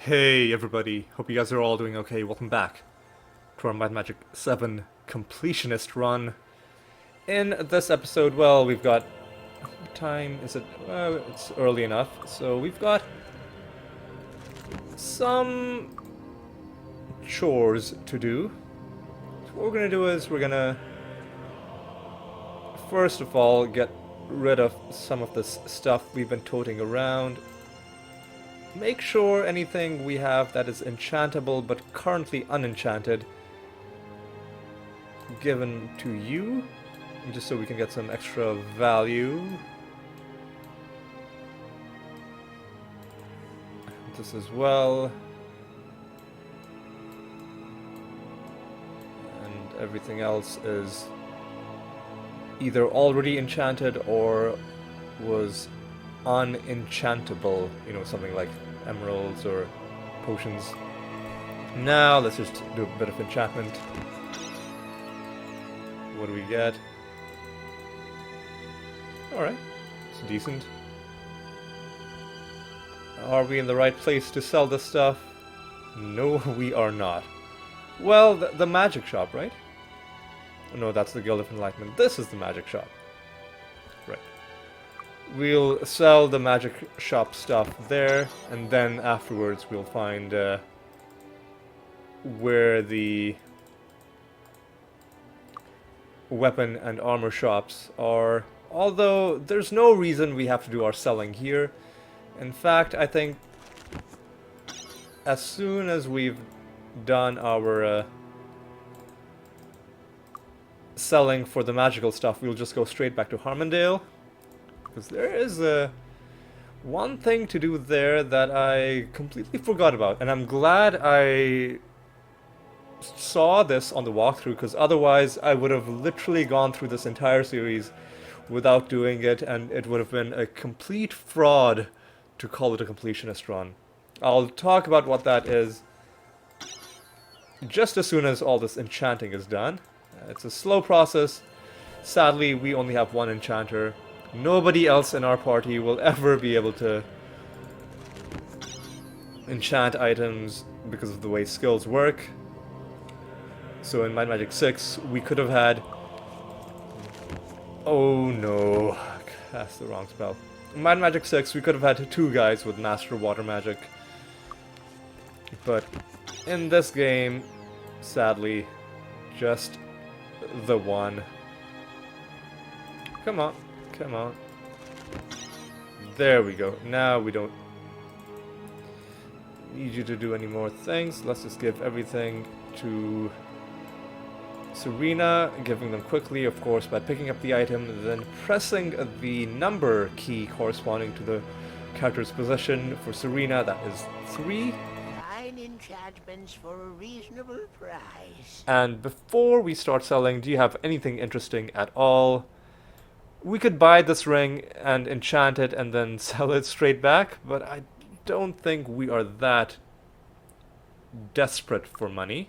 Hey everybody, hope you guys are all doing okay. Welcome back to our Might and Magic VII completionist run. In this episode, well, we've got... What time is it? It's early enough. So we've got some chores to do. So what we're gonna do is we're gonna first of all get rid of some of this stuff we've been toting around. Make sure anything we have that is enchantable but currently unenchanted given to you, just so we can get some extra value. This as well. And everything else is either already enchanted or was unenchantable, you know, something like emeralds or potions. Now let's just do a bit of enchantment. What do we get? Alright, it's decent. Are we in the right place to sell this stuff? No, we are not. Well, the magic shop, right? No, that's the Guild of Enlightenment. This is the magic shop. Right. We'll sell the magic shop stuff there, and then afterwards we'll find where the weapon and armor shops are. Although there's no reason we have to do our selling here. In fact, I think as soon as we've done our selling for the magical stuff, we'll just go straight back to Harmondale. Because there is one thing to do there that I completely forgot about, and I'm glad I saw this on the walkthrough, because otherwise I would have literally gone through this entire series without doing it, and it would have been a complete fraud to call it a completionist run. I'll talk about what that is just as soon as all this enchanting is done. It's a slow process. Sadly, we only have one enchanter. Nobody else in our party will ever be able to enchant items because of the way skills work. So in Might and Magic VI, we could have had... Oh no, cast the wrong spell. In Might and Magic VI, we could have had two guys with Master Water Magic. But in this game, sadly, just the one. Come on. Come on. There we go. Now we don't need you to do any more things. Let's just give everything to Serena, giving them quickly, of course, by picking up the item, then pressing the number key corresponding to the character's position. For Serena, that is 3. Fine enchantments for a reasonable price. And before we start selling, do you have anything interesting at all? We could buy this ring and enchant it and then sell it straight back, but I don't think we are that desperate for money.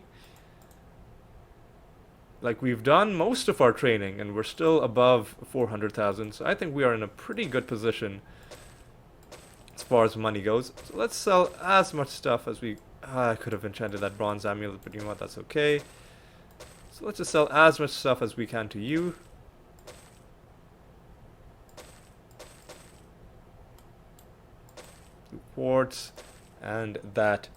Like, we've done most of our training and we're still above 400,000, so I think we are in a pretty good position as far as money goes. So let's sell as much stuff as we... I could have enchanted that bronze amulet, but you know what, that's okay. So let's just sell as much stuff as we can to you. Quartz and that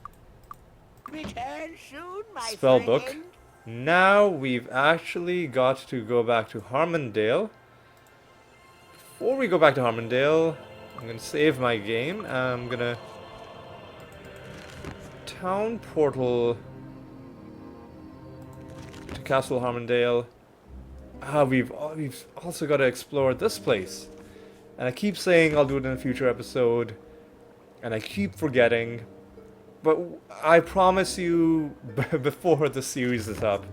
Return soon, my spell book. friend. Now we've actually got to go back to Harmondale. Before we go back to Harmondale, I'm gonna save my game. I'm gonna town portal to Castle Harmondale. We've also got to explore this place, and I keep saying I'll do it in a future episode. And I keep forgetting, but I promise you, before the series is up,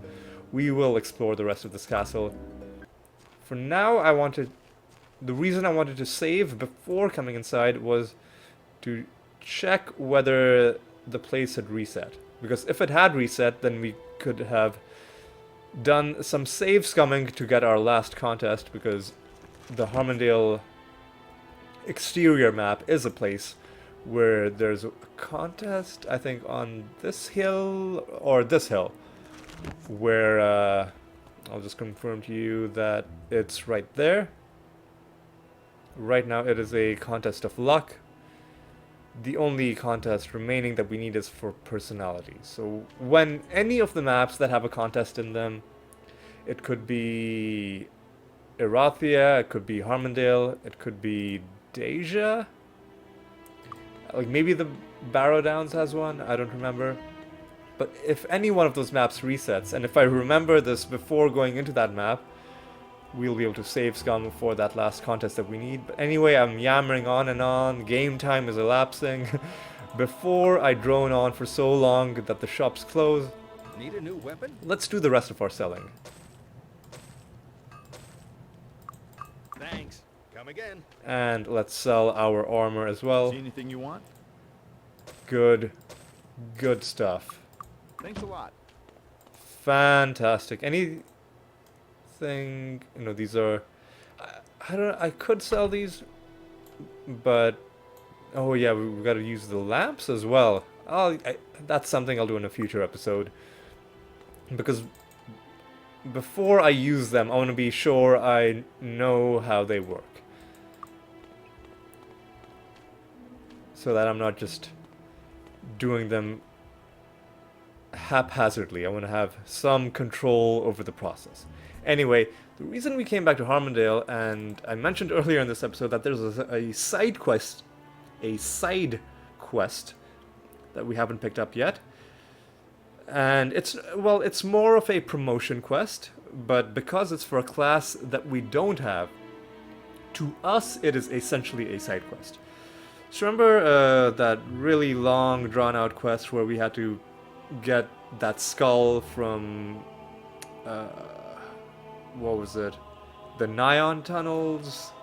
we will explore the rest of this castle. For now, the reason I wanted to save before coming inside was to check whether the place had reset. Because if it had reset, then we could have done some save scumming to get our last contest, because the Harmondale exterior map is a place where there's a contest, I think, on this hill, or this hill, where, I'll just confirm to you that it's right there. Right now it is a contest of luck. The only contest remaining that we need is for personality. So when any of the maps that have a contest in them, it could be Enrothia, it could be Harmondale, it could be Deja. Like maybe the Barrow Downs has one, I don't remember. But if any one of those maps resets, and if I remember this before going into that map, we'll be able to save Scum for that last contest that we need. But anyway, I'm yammering on and on, game time is elapsing. Before I drone on for so long that the shops close, Need a new weapon? let's do the rest of our selling. Thanks. Come again. And let's sell our armor as well. See anything you want? Good stuff. Thanks a lot. Fantastic. Anything, these are, I don't know, I could sell these, but, oh yeah, we've got to use the lamps as well. That's something I'll do in a future episode, because before I use them, I want to be sure I know how they work, so that I'm not just doing them haphazardly. I want to have some control over the process. Anyway, the reason we came back to Harmondale, and I mentioned earlier in this episode that there's a side quest that we haven't picked up yet. And it's more of a promotion quest, but because it's for a class that we don't have, to us it is essentially a side quest. So remember that really long drawn out quest where we had to get that skull from what was it? The Nyon tunnels,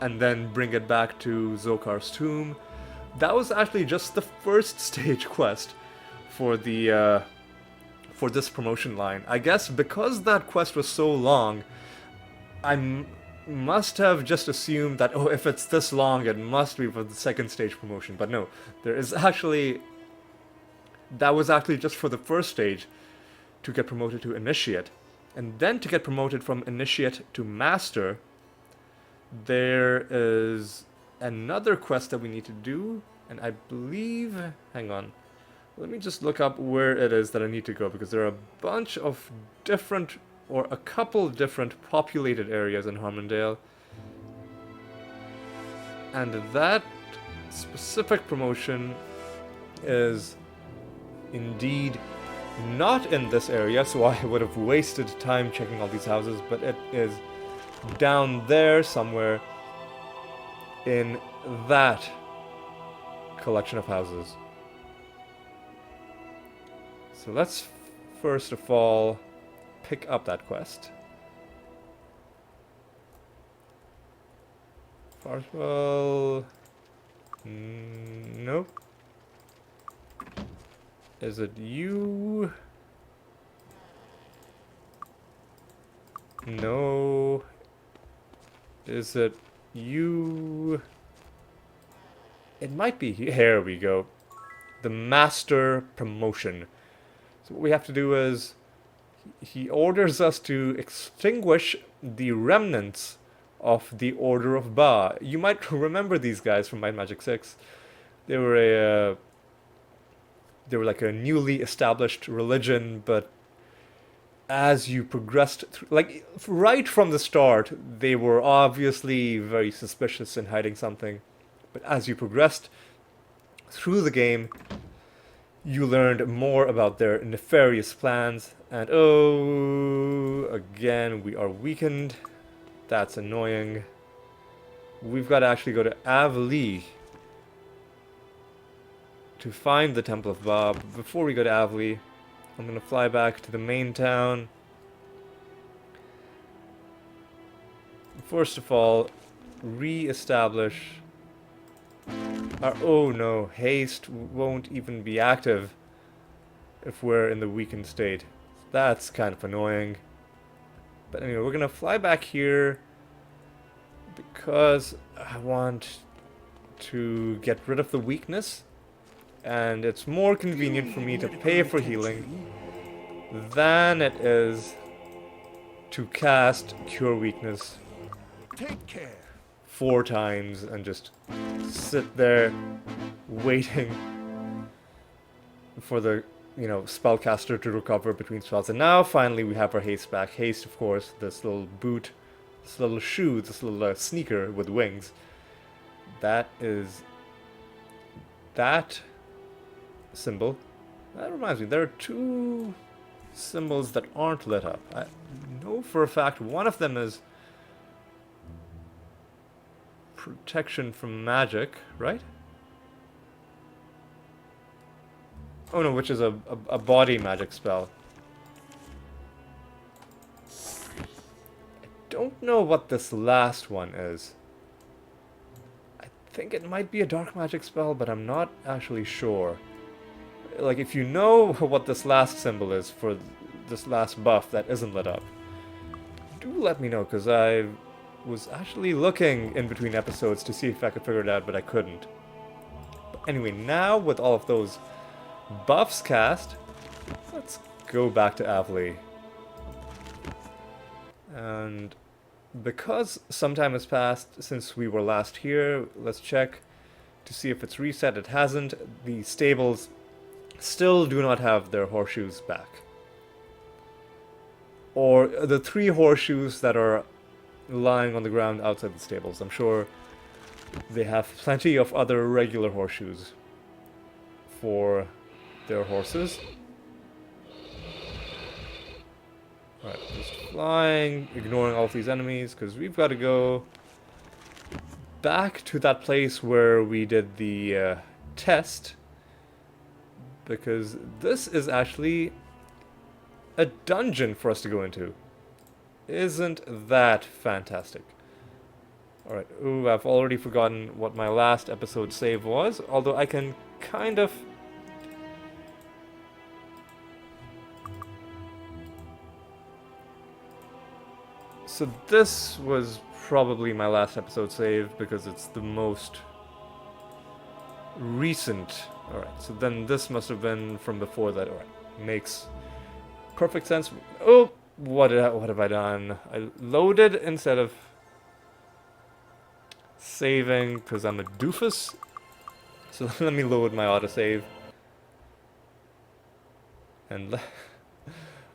and then bring it back to Zokar's tomb. That was actually just the first stage quest for the for this promotion line. I guess because that quest was so long, I must have just assumed that, oh, if it's this long, it must be for the second stage promotion. But no, there is actually, that was actually just for the first stage to get promoted to Initiate. And then to get promoted from Initiate to Master, there is another quest that we need to do, and I believe, hang on, let me just look up where it is that I need to go, because there are a bunch of different, or a couple different populated areas in Harmondale, and that specific promotion is indeed not in this area, so I would have wasted time checking all these houses, but it is down there somewhere in that collection of houses. So let's first of all pick up that quest. Farwell. Nope. Is it you? No. Is it you? It might be. Here we go. The Master Promotion. So what we have to do is, he orders us to extinguish the remnants of the Order of Baa. You might remember these guys from Might and Magic VI. They were like a newly established religion, but as you progressed through, like right from the start, they were obviously very suspicious and hiding something. But as you progressed through the game, you learned more about their nefarious plans, and oh, again, we are weakened. That's annoying. We've got to actually go to Avli to find the Temple of Baa. Before we go to Avli, I'm going to fly back to the main town. First of all, re-establish our... Oh no, haste won't even be active if we're in the weakened state. That's kind of annoying. But anyway, we're going to fly back here because I want to get rid of the weakness, and it's more convenient for me to pay for healing than it is to cast Cure Weakness Take care. 4 times and just sit there waiting for the, spellcaster to recover between spells. And now finally we have our haste back. Haste, of course, this little boot, this little shoe, this little sneaker with wings. That is that symbol. That reminds me, there are 2 symbols that aren't lit up. I know for a fact one of them is protection from magic, right? Oh no, which is a body magic spell. I don't know what this last one is. I think it might be a dark magic spell, but I'm not actually sure. Like, if you know what this last symbol is for this last buff that isn't lit up, do let me know, because I was actually looking in between episodes to see if I could figure it out, but I couldn't. But anyway, now with all of those buffs cast, let's go back to Avli. And because some time has passed since we were last here, let's check to see if it's reset. It hasn't. The stables still do not have their horseshoes back. Or the 3 horseshoes that are lying on the ground outside the stables. I'm sure they have plenty of other regular horseshoes for their horses. Alright, just flying, ignoring all of these enemies, because we've got to go back to that place where we did the test, because this is actually a dungeon for us to go into. Isn't that fantastic? Alright, ooh, I've already forgotten what my last episode save was, although I can kind of... So this was probably my last episode save, because it's the most recent. Alright, so then this must have been from before that. Alright, makes perfect sense. Oh! What have I done? I loaded instead of saving because I'm a doofus. So let me load my autosave. And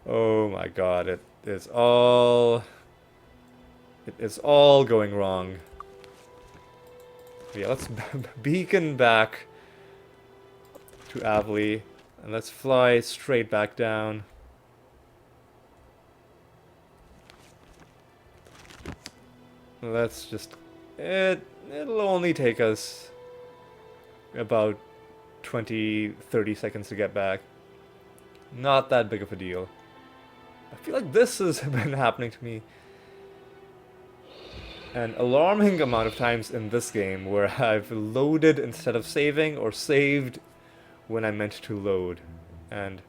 oh my god, it is all going wrong. Yeah, let's beacon back to Avli and let's fly straight back down. Let's just... It'll only take us about 20-30 seconds to get back. Not that big of a deal. I feel like this has been happening to me an alarming amount of times in this game, where I've loaded instead of saving, or saved when I meant to load. And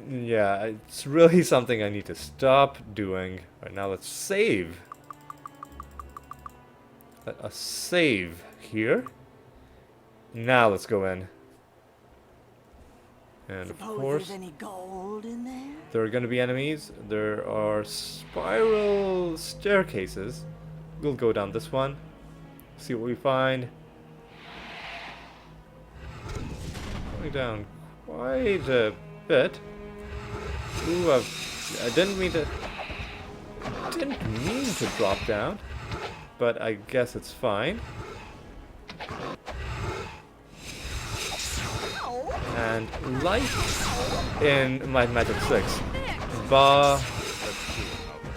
yeah, it's really something I need to stop doing. Right, now let's save. Let us save here. Now let's go in. And of course, there's any gold in there? there are going to be enemies. There are spiral staircases. We'll go down this one. See what we find. Going down quite a bit. Ooh, I didn't mean to drop down, but I guess it's fine. And like in Might and Magic VI, Baa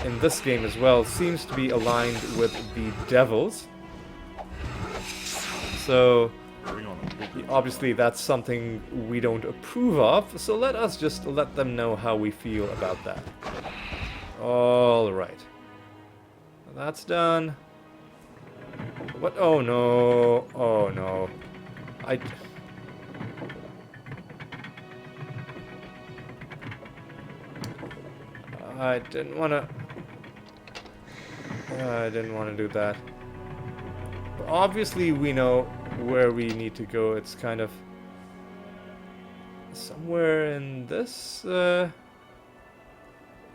in this game as well seems to be aligned with the devils. So obviously that's something we don't approve of, so let us just let them know how we feel about that. Alright. That's done. What? Oh no. Oh no. I didn't want to... I didn't want to do that. But obviously we know where we need to go. It's kind of somewhere in this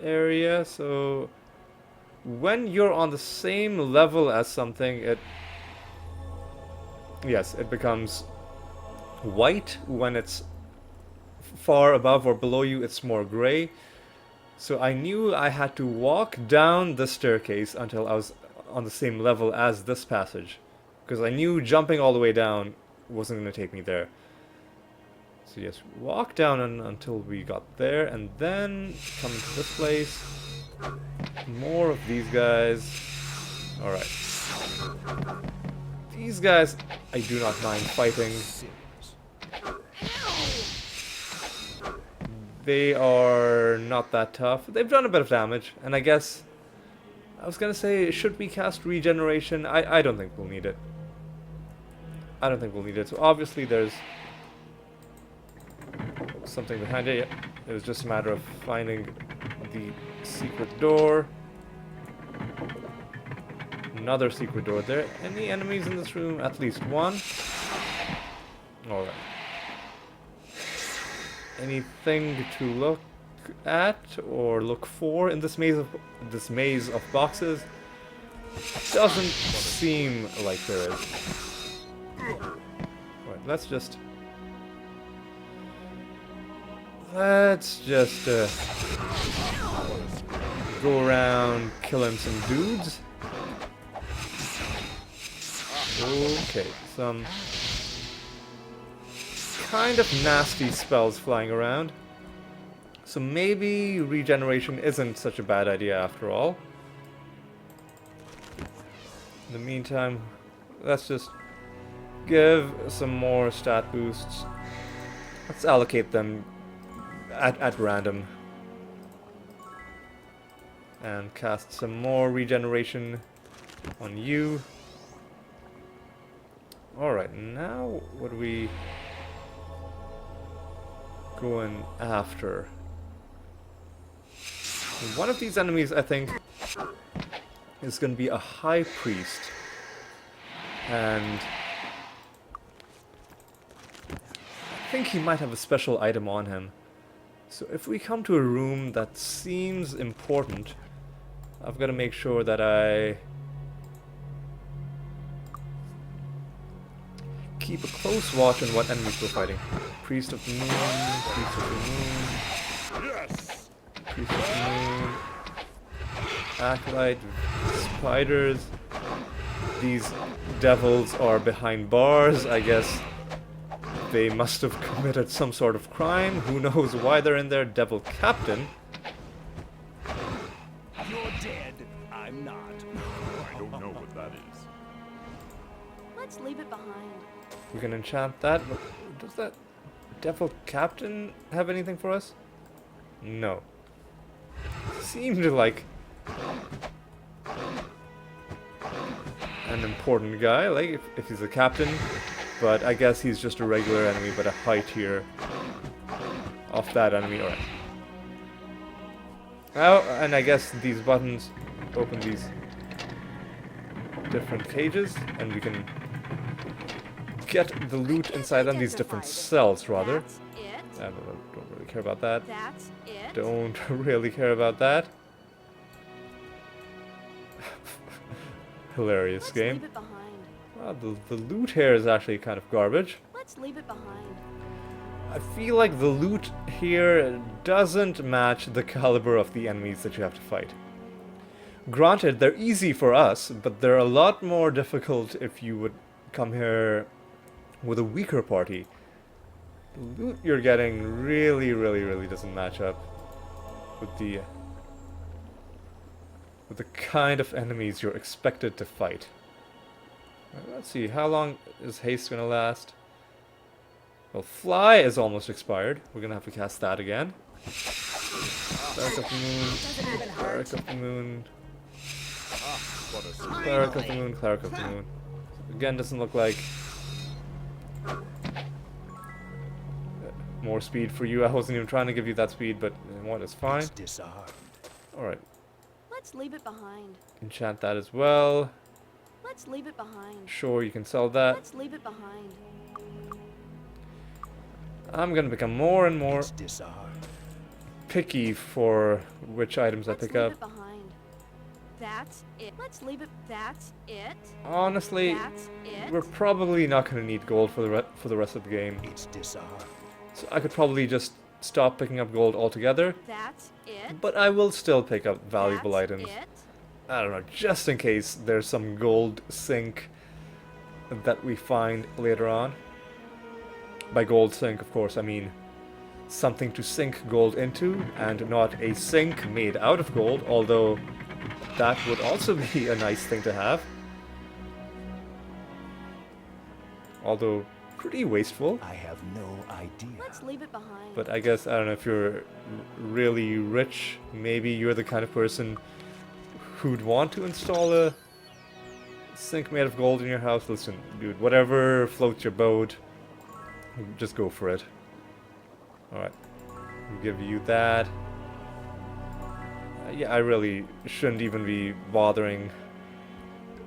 area. So when you're on the same level as something, it becomes white. When it's far above or below you, it's more gray. So I knew I had to walk down the staircase until I was on the same level as this passage, because I knew jumping all the way down wasn't going to take me there. So yes, walk down until we got there, and then come into this place. More of these guys. Alright. These guys, I do not mind fighting. They are not that tough. They've done a bit of damage, and I guess I was gonna say, should we cast regeneration? I don't think we'll need it. I don't think we'll need it. So obviously there's something behind it. It was just a matter of finding the secret door. Another secret door there. Any enemies in this room? At least one. Alright. Anything to look at or look for in this maze of boxes? Doesn't seem like there is. Right, let's just go around killing some dudes. Okay, some kind of nasty spells flying around. So maybe regeneration isn't such a bad idea after all. In the meantime, let's just give some more stat boosts. Let's allocate them at random. And cast some more regeneration on you. Alright, now what are we going after? One of these enemies, I think, is going to be a high priest. And I think he might have a special item on him. So if we come to a room that seems important, I've got to make sure that I keep a close watch on what enemies we're fighting. Priest of the Moon, Priest of the Moon, Yes. Priest of the Moon, Acolyte, spiders. These devils are behind bars. I guess they must have committed some sort of crime. Who knows why they're in there? Devil Captain. You're dead. I'm not. I don't know what that is. Let's leave it behind. We can enchant that. But does that Devil Captain have anything for us? No. Seemed like an important guy, like if he's a captain, but I guess he's just a regular enemy, but a high tier of that enemy. Alright. Oh, and I guess these buttons open these different cages, and we can get the loot inside them, these different cells, rather. That's it. I don't really care about that. That's it. Don't really care about that. Hilarious Let's game. leave it behind. Wow, the loot here is actually kind of garbage. Let's leave it behind. I feel like the loot here doesn't match the caliber of the enemies that you have to fight. Granted, they're easy for us, but they're a lot more difficult if you would come here with a weaker party. The loot you're getting really doesn't match up with the kind of enemies you're expected to fight. Let's see, how long is haste gonna last? Well, fly is almost expired. We're gonna have to cast that again. Cleric of the Moon, Cleric of the Moon, Cleric of the Moon, Cleric of the Moon. Again, doesn't look like more speed for you. I wasn't even trying to give you that speed, but what is fine. Disarmed. Alright. Let's leave it behind. Enchant that as well. Let's leave it behind. Sure, you can sell that. Let's leave it behind. I'm gonna become more and more It's disarmed. picky for which items I Let's pick leave up. it behind. That's it. Let's leave it. That's it. Honestly, That's it. we're probably not gonna need gold for the rest of the game. It's disarmed. So I could probably just stop picking up gold altogether. That's it. But I will still pick up valuable That's items. It. I don't know, just in case there's some gold sink that we find later on. By gold sink, of course, I mean something to sink gold into, and not a sink made out of gold, although that would also be a nice thing to have. Although pretty wasteful. I have no idea. Let's leave it behind. But I guess, I don't know, if you're really rich, maybe you're the kind of person who'd want to install a sink made of gold in your house. Listen, dude, whatever floats your boat, just go for it. Alright, we'll give you that. Yeah, I really shouldn't even be bothering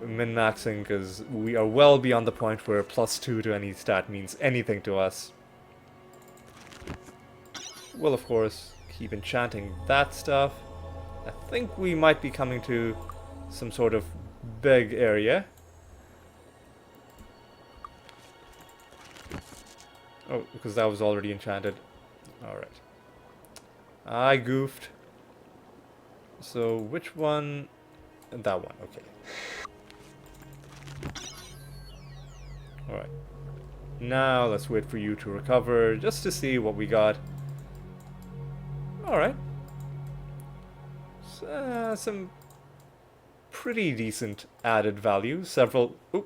min-maxing, because we are well beyond the point where +2 to any stat means anything to us. We'll, of course, keep enchanting that stuff. I think we might be coming to some sort of big area. Oh, because that was already enchanted. Alright. I goofed. So, which one? That one, okay. Alright. Now, let's wait for you to recover, just to see what we got. Alright. Some pretty decent added value. Several... Oh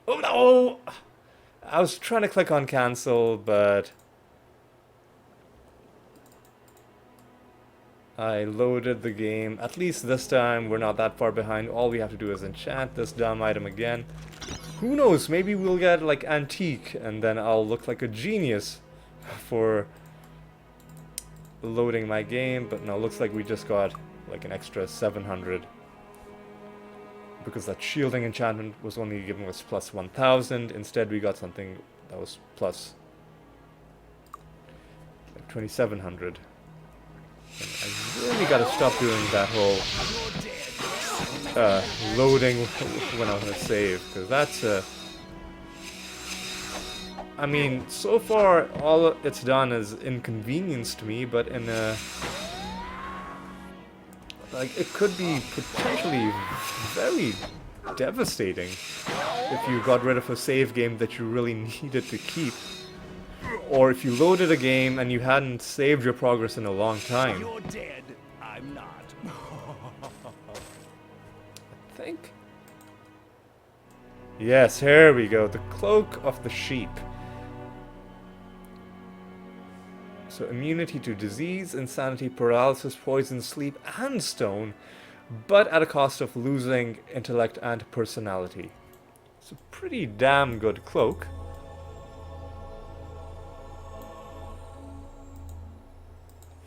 no! I was trying to click on cancel, but... I loaded the game. At least this time, we're not that far behind. All we have to do is enchant this dumb item again. Who knows, maybe we'll get, like, antique, and then I'll look like a genius for loading my game. But no, looks like we just got, like, an extra 700. Because that shielding enchantment was only giving us plus 1000. Instead, we got something that was plus like 2700. And I really gotta stop doing that whole loading when I'm gonna save, because that's I mean, so far all it's done is inconvenienced me, but in a like, it could be potentially very devastating if you got rid of a save game that you really needed to keep. Or if you loaded a game and you hadn't saved your progress in a long time. You're dead. I'm not. I think. Yes, here we go. The Cloak of the Sheep. So immunity to disease, insanity, paralysis, poison, sleep, and stone, but at a cost of losing intellect and personality. It's a pretty damn good cloak.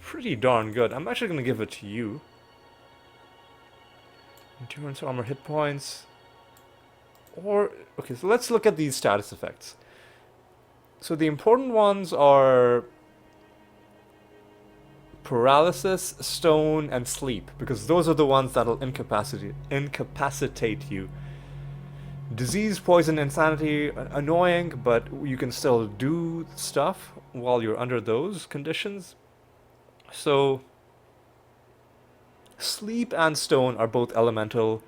Pretty darn good. I'm actually going to give it to you. Endurance, armor, hit points. Or, okay, so let's look at these status effects. So the important ones are paralysis, stone, and sleep, because those are the ones that'll incapacitate you. Disease, poison, insanity, annoying, but you can still do stuff while you're under those conditions. So, sleep and stone are both elemental.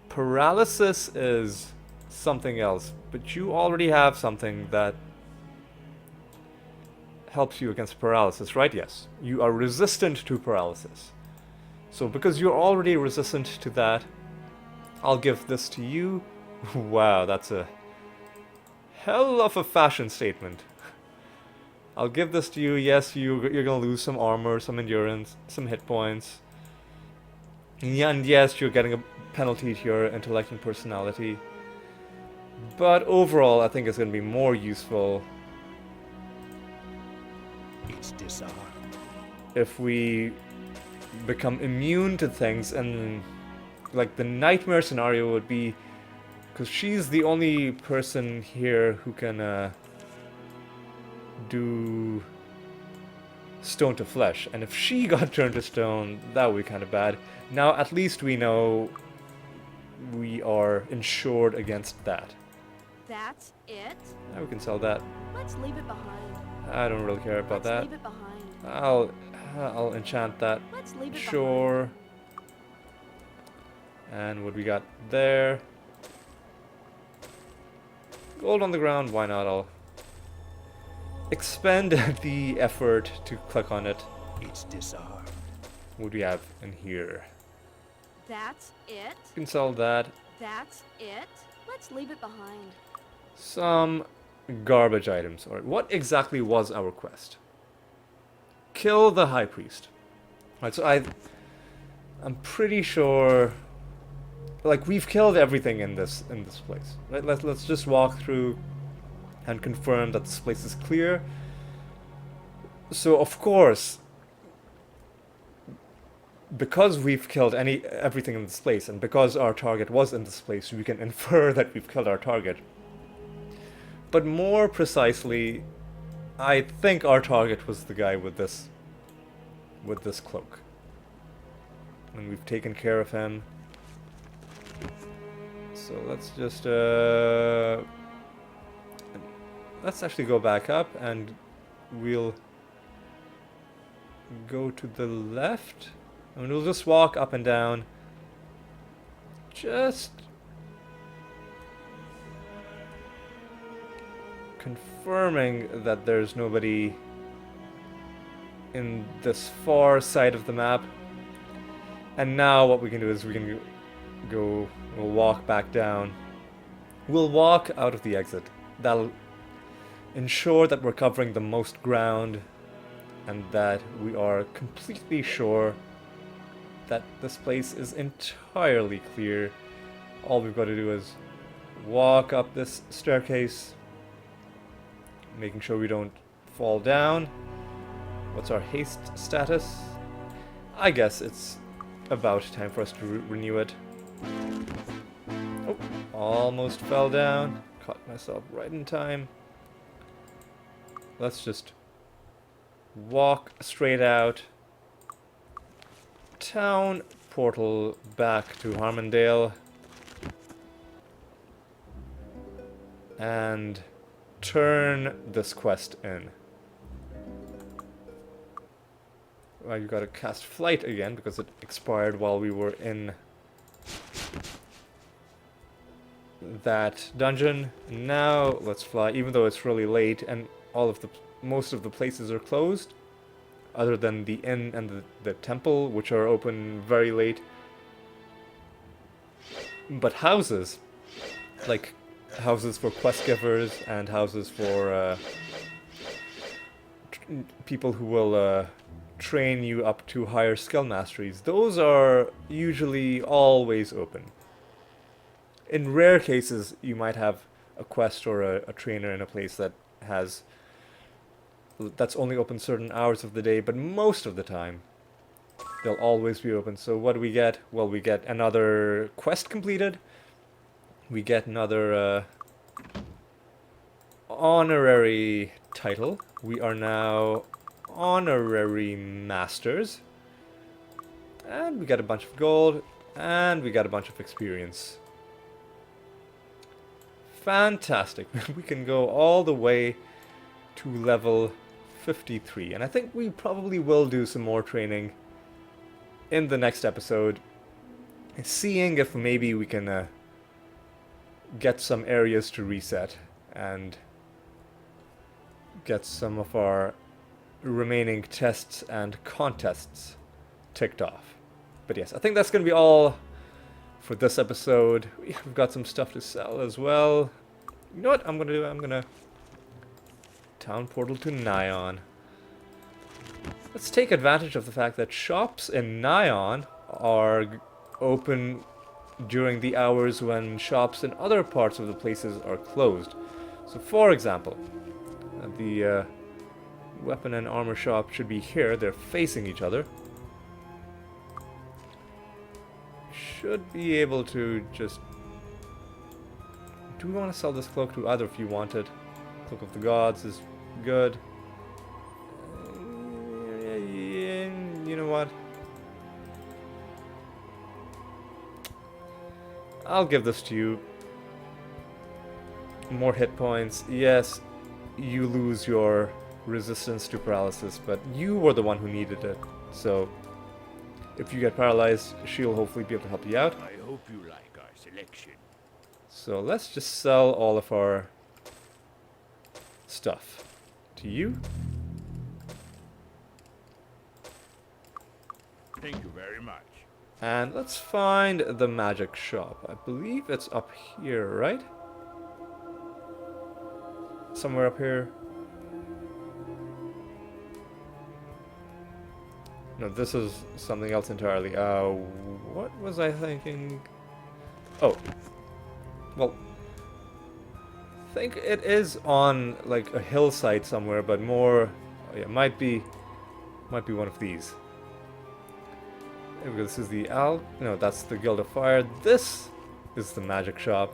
Paralysis is something else, but you already have something that helps you against paralysis, right? Yes. You are resistant to paralysis. So because you're already resistant to that, I'll give this to you. Wow, that's a hell of a fashion statement. I'll give this to you. Yes, you're gonna lose some armor, some endurance, some hit points. Yeah, and yes, you're getting a penalty to your intellect and personality. But overall, I think it's gonna be more useful It's disarmed. if we become immune to things, and like the nightmare scenario would be because she's the only person here who can do stone to flesh, and if she got turned to stone, that would be kind of bad. Now at least we know we are insured against that. That's it? Now we can sell that. Let's leave it behind. I don't really care about that. Let's leave it behind. I'll enchant that. Let's leave it Sure. And what we got there? Gold on the ground, why not? I'll expend the effort to click on it. It's disarmed. What do we have in here? That's it? You can sell that. That's it? Let's leave it behind. Some garbage items. Alright, what exactly was our quest? Kill the High Priest. Alright, so I'm pretty sure, like, we've killed everything in this place. Right? Let's just walk through and confirm that this place is clear. So of course, because we've killed everything in this place, and because our target was in this place, we can infer that we've killed our target. But more precisely, I think our target was the guy with this cloak. And we've taken care of him. So let's just let's actually go back up, and we'll go to the left. And we'll just walk up and down, just confirming that there's nobody in this far side of the map. And now what we can do is we can we'll walk back down. We'll walk out of the exit. That'll ensure that we're covering the most ground, and that we are completely sure that this place is entirely clear. All we've got to do is walk up this staircase, making sure we don't fall down. What's our haste status? I guess it's about time for us to renew it. Oh, almost fell down. Caught myself right in time. Let's just walk straight out. Town portal back to Harmondale. And turn this quest in. Well, you gotta cast flight again because it expired while we were in that dungeon. Now let's fly, even though it's really late and most of the places are closed, other than the inn and the temple, which are open very late. But houses, like houses for quest givers and houses for people who will train you up to higher skill masteries, those are usually always open. In rare cases, you might have a quest or a trainer in a place that's only open certain hours of the day, but most of the time they'll always be open. So what do we get? Well, we get another quest completed. We get another honorary title. We are now honorary masters. And we got a bunch of gold, and we got a bunch of experience. Fantastic. We can go all the way to level 53, and I think we probably will do some more training in the next episode, seeing if maybe we can get some areas to reset and get some of our remaining tests and contests ticked off. But yes, I think that's going to be all for this episode. We've got some stuff to sell as well. You know what I'm going to do? I'm going to town portal to Nyon. Let's take advantage of the fact that shops in Nyon are open during the hours when shops in other parts of the places are closed. So for example, the weapon and armor shop should be here. They're facing each other. should be able to just... Do we want to sell this cloak to either if you want it? Cloak of the Gods is good. You know what? I'll give this to you. More hit points. Yes, you lose your resistance to paralysis, but you were the one who needed it. So, if you get paralyzed, she'll hopefully be able to help you out. I hope you like our selection. So let's just sell all of our stuff to you. Thank you very much. And let's find the magic shop. I believe it's up here, right? Somewhere up here. No, this is something else entirely. What was I thinking? Oh. Well, I think it is on like a hillside somewhere, but more... Oh yeah, might be one of these. There we go, this is the no, that's the Guild of Fire. This is the magic shop.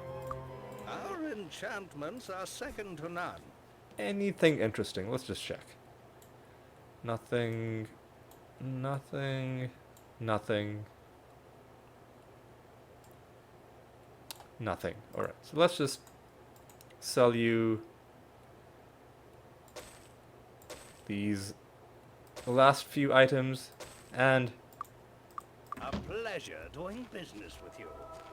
Our enchantments are second to none. Anything interesting? Let's just check. Nothing. Nothing. Nothing. Nothing. Alright, so let's just sell you these last few items and A pleasure doing business with you.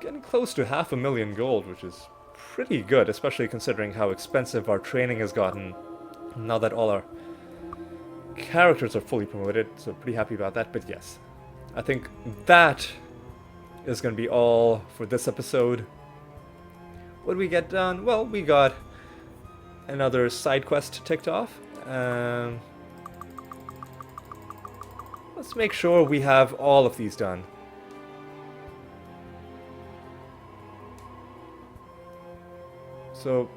getting close to 500,000 gold, which is pretty good, especially considering how expensive our training has gotten now that all our characters are fully promoted, so pretty happy about that. But yes, I think that is going to be all for this episode. What did we get done? Well, we got another side quest ticked off. Let's make sure we have all of these done. So,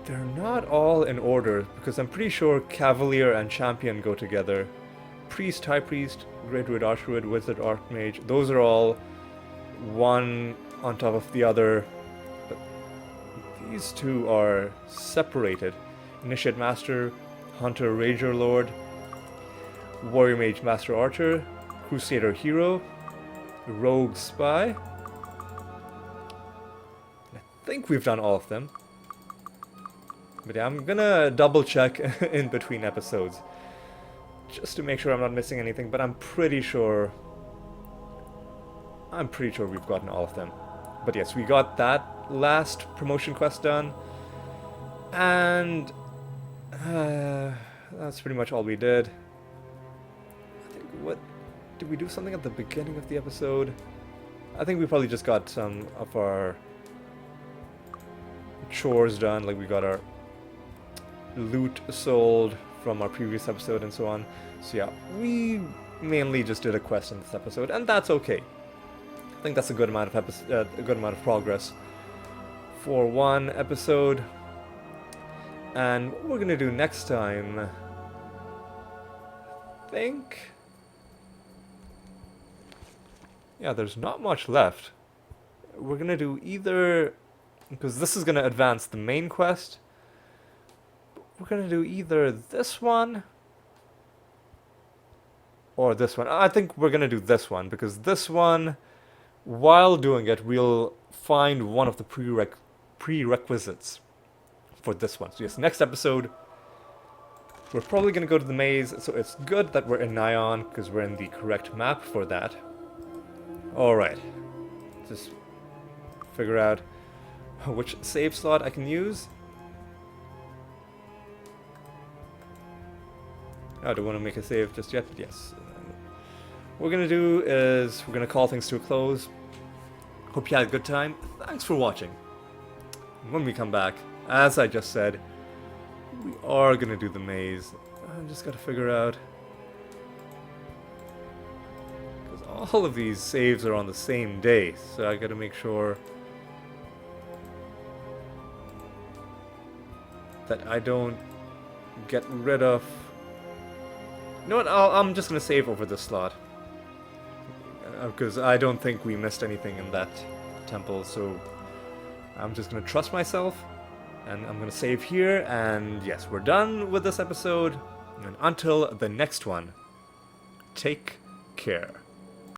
they're not all in order, because I'm pretty sure Cavalier and Champion go together. Priest, High Priest, Great Druid, Archdruid, Wizard, Archmage, those are all one on top of the other, but these two are separated. Initiate Master, Hunter, Rager Lord, Warrior Mage, Master Archer, Crusader Hero, Rogue Spy. I think we've done all of them. But yeah, I'm gonna double check in between episodes just to make sure I'm not missing anything, but I'm pretty sure we've gotten all of them. But yes, we got that last promotion quest done, and that's pretty much all we did. I think, what did we do something at the beginning of the episode? I think we probably just got some of our chores done, like we got our loot sold from our previous episode and so on. So yeah, we mainly just did a quest in this episode, and that's okay. I think that's a good amount of progress for one episode. And what we're gonna do next time, I think, yeah, there's not much left. We're gonna do either, because this is gonna advance the main quest, we're gonna do either this one or this one. I think we're gonna do this one, because this one, while doing it, we'll find one of the prerequisites for this one. So yes, next episode, we're probably gonna go to the maze, so it's good that we're in Nyon, because we're in the correct map for that. Alright, just figure out which save slot I can use. I don't want to make a save just yet, but yes. What we're going to do is we're going to call things to a close. Hope you had a good time. Thanks for watching. When we come back, as I just said, we are going to do the maze. I just got to figure out, because all of these saves are on the same day, so I got to make sure that I don't get rid of... You know what, I'm just going to save over this slot. because I don't think we missed anything in that temple, so I'm just gonna trust myself, and I'm gonna save here, and yes, we're done with this episode, and until the next one, take care.